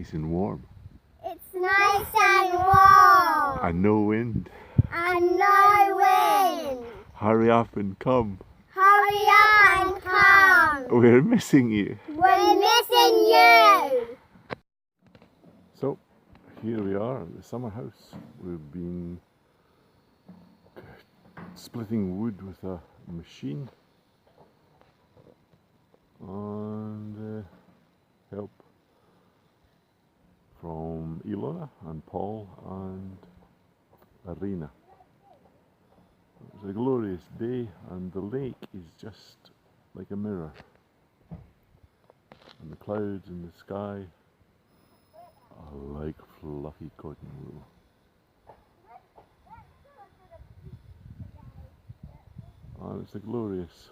nice and warm. It's nice and warm. And no wind. And no wind. Hurry up and come. Hurry up and come. We're missing you. We're missing you. So, here we are at the summer house. We've been splitting wood with a machine and help from Ilona and Paul and Arena. It was a glorious day and the lake is just like a mirror, and the clouds in the sky are like fluffy cotton wool. And it's a glorious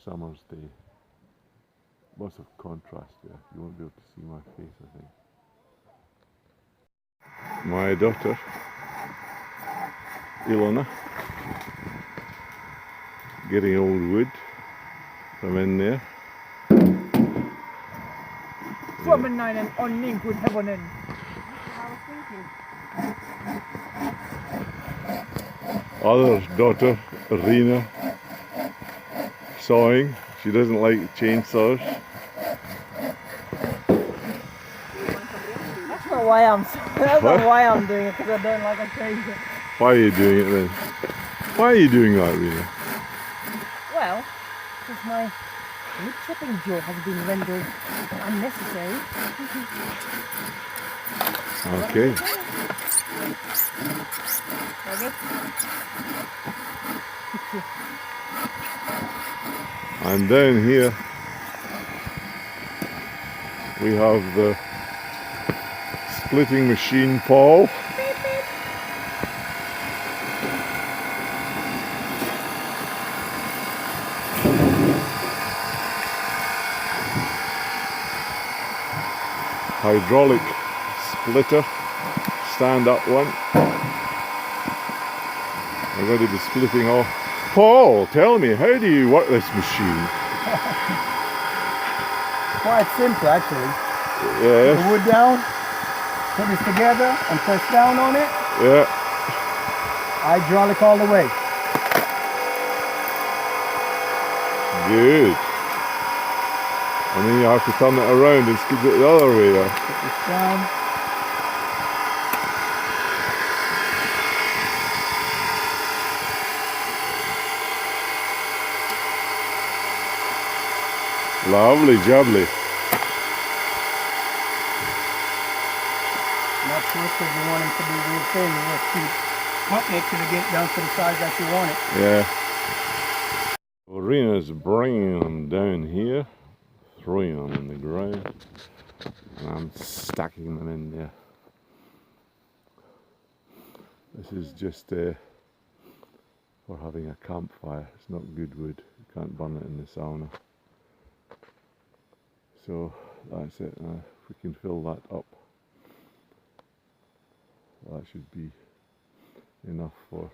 summer's day. Lots of contrast there. You won't be able to see my face, I think. My daughter, Ilona, getting old wood from in there. Suomennainen on niin kuin hevonen. Other daughter, Arena, sawing. She doesn't like chainsaws. That's not why I'm doing it, because I don't like a chainsaw. Why are you doing it then? Why are you doing that, Arena? Well, because my wood chopping job has been rendered unnecessary. Okay. And down here we have the splitting machine, Paul. Hydraulic splitter, stand up one. I'm going to be splitting off. Paul, tell me, how do you work this machine? Quite simple, actually. Yes. Put the wood down, put this together, and press down on it. Yeah. Hydraulic all the way. Good. And then you have to turn it around and split it the other way. Put this down. Lovely jubbly. Not twisted, you want it to be real thin. You just keep cutting it till it get down to the size that you want it. Yeah. Arena's bringing them down here, throwing them on the ground, and I'm stacking them in there. This is just for having a campfire. It's not good wood. You can't burn it in the sauna. So that's it. If we can fill that up, that should be enough for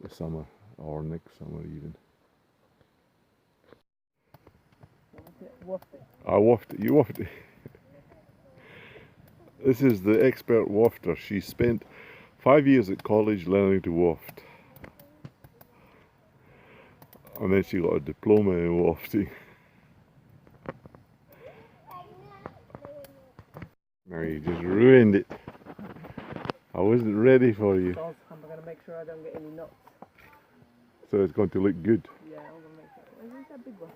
the summer, or next summer even. I waft it. You waft it. This is the expert wafter. She spent 5 years at college learning to waft, and then she got a diploma in wafting. Now you just ruined it. I wasn't ready for you. I'm going to make sure I don't get any knots. So it's going to look good. Yeah, I'm going to make sure. Where's that big one?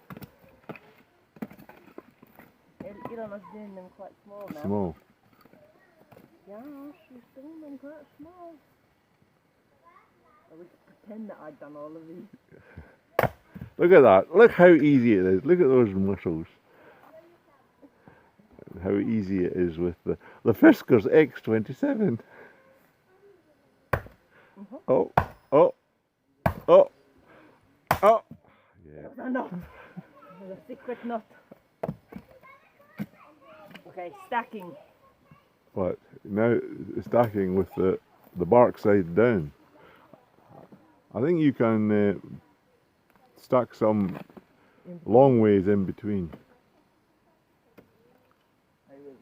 Ilona's doing them quite small now. Small. Yeah, she's doing them quite small. I would pretend that I'd done all of these. Look at that. Look how easy it is. Look at those muscles. How easy it is with the Fiskars X27. Oh, oh, oh, oh. Yeah. That's a knot. There's a secret knot. Okay, stacking. What? Now stacking with the bark side down. I think you can stack some long ways in between. I will.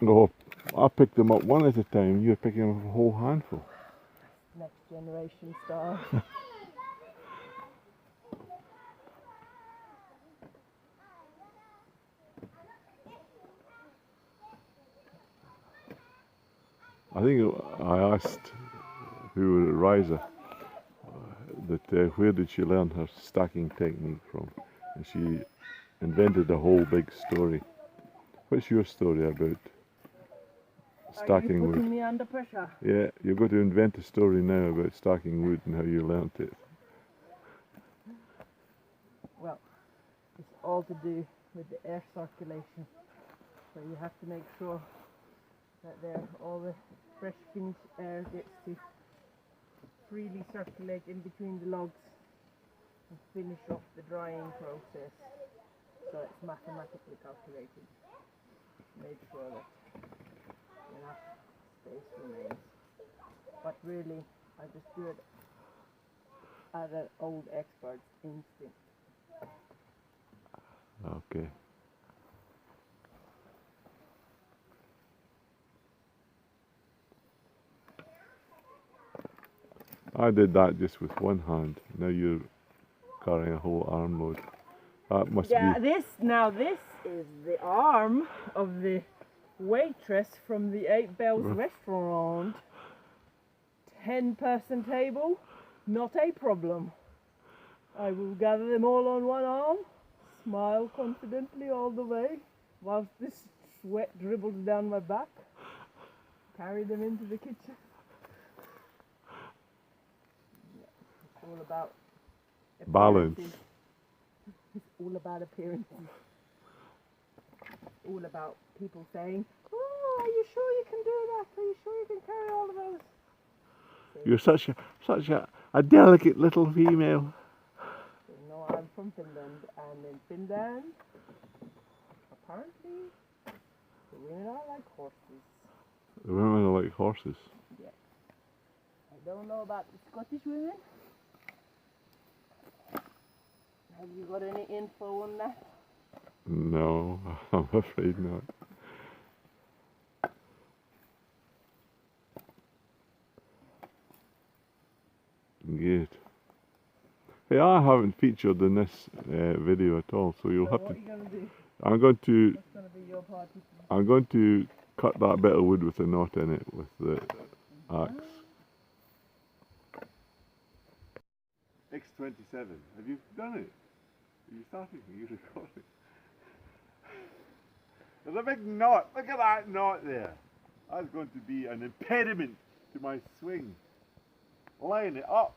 No, I picked them up one at a time. You're picking up a whole handful. Next generation style. I think I asked who was Riza that where did she learn her stacking technique from, and she invented a whole big story. What's your story about stacking Are you wood? putting me under pressure? Yeah, you're going to invent a story now about stacking wood and how you learnt it. Well, it's all to do with the air circulation. So you have to make sure that all the fresh finished air gets to freely circulate in between the logs and finish off the drying process. So it's mathematically calculated. Make sure that enough space remains. But really, I just do it as an old expert's instinct. Okay. I did that just with one hand. Now you're carrying a whole armload. That must Yeah, be. this is the arm of the waitress from the Eight Bells restaurant. 10-person table, not a problem. I will gather them all on one arm, smile confidently all the way, whilst this sweat dribbles down my back. Carry them into the kitchen. It's all about Balance. appearances. It's all about appearances. All about people saying, "Oh, are you sure you can do that? Are you sure you can carry all of those?" You're such a delicate little female. So, no, I'm from Finland, and in Finland, apparently, the women are like horses. The women are like horses. Yes. I don't know about the Scottish women. Have you got any info on that? No, I'm afraid not. Good. Hey, I haven't featured in this video at all, so you'll So have what to. are you going to do? I'm going to. What's going to be your party? I'm going to cut that bit of wood with a knot in it with the axe. X27. Have you done it? Are you starting? Are you recording? There's a big knot. Look at that knot there. That's going to be an impediment to my swing. Line it up.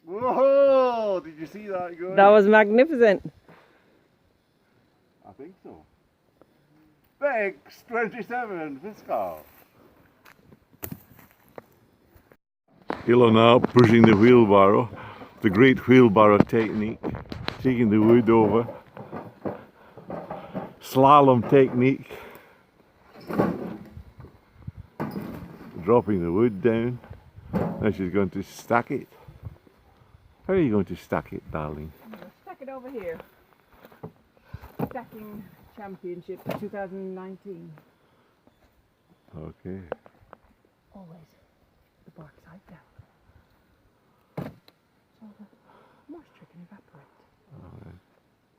Whoa! Did you see that going? That was magnificent. I think so. Big X27 Fiscal. Hilo now pushing the wheelbarrow, the great wheelbarrow technique, taking the wood over, slalom technique, dropping the wood down. Now she's going to stack it. How are you going to stack it, darling? Stack it over here. Stacking Championship 2019. Okay. Always the bark side down. So the moisture can evaporate. Alright.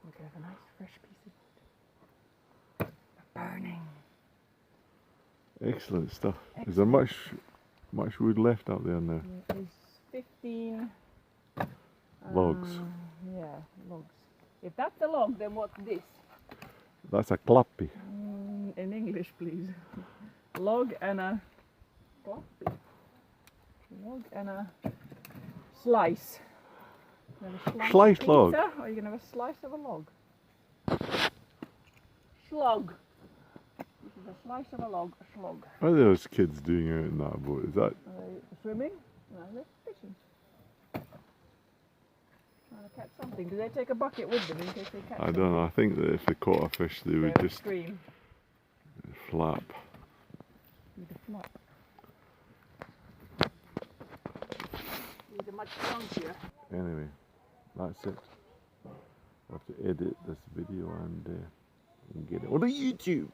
We can have a nice fresh piece of wood. Burning. Excellent stuff. Is there much wood left up there now? There's 15 Logs. Yeah, logs. If that's a log, then what's this? That's a clappy. In English, please. Log and a clappy. Log and a slice. You have a Sliced of log. pizza, or you can have a slice of a log. Slog. This is a slice of a log, a slog. What are those kids doing out in that boat? Is that Are they swimming? No, they're fishing. Trying to catch something. Do they take a bucket with them in case they catch I don't know. I think that if they caught a fish, they would just scream. flap. With a flop. These are much chunkier. Anyway, that's it. I'll have to edit this video and get it on the YouTube.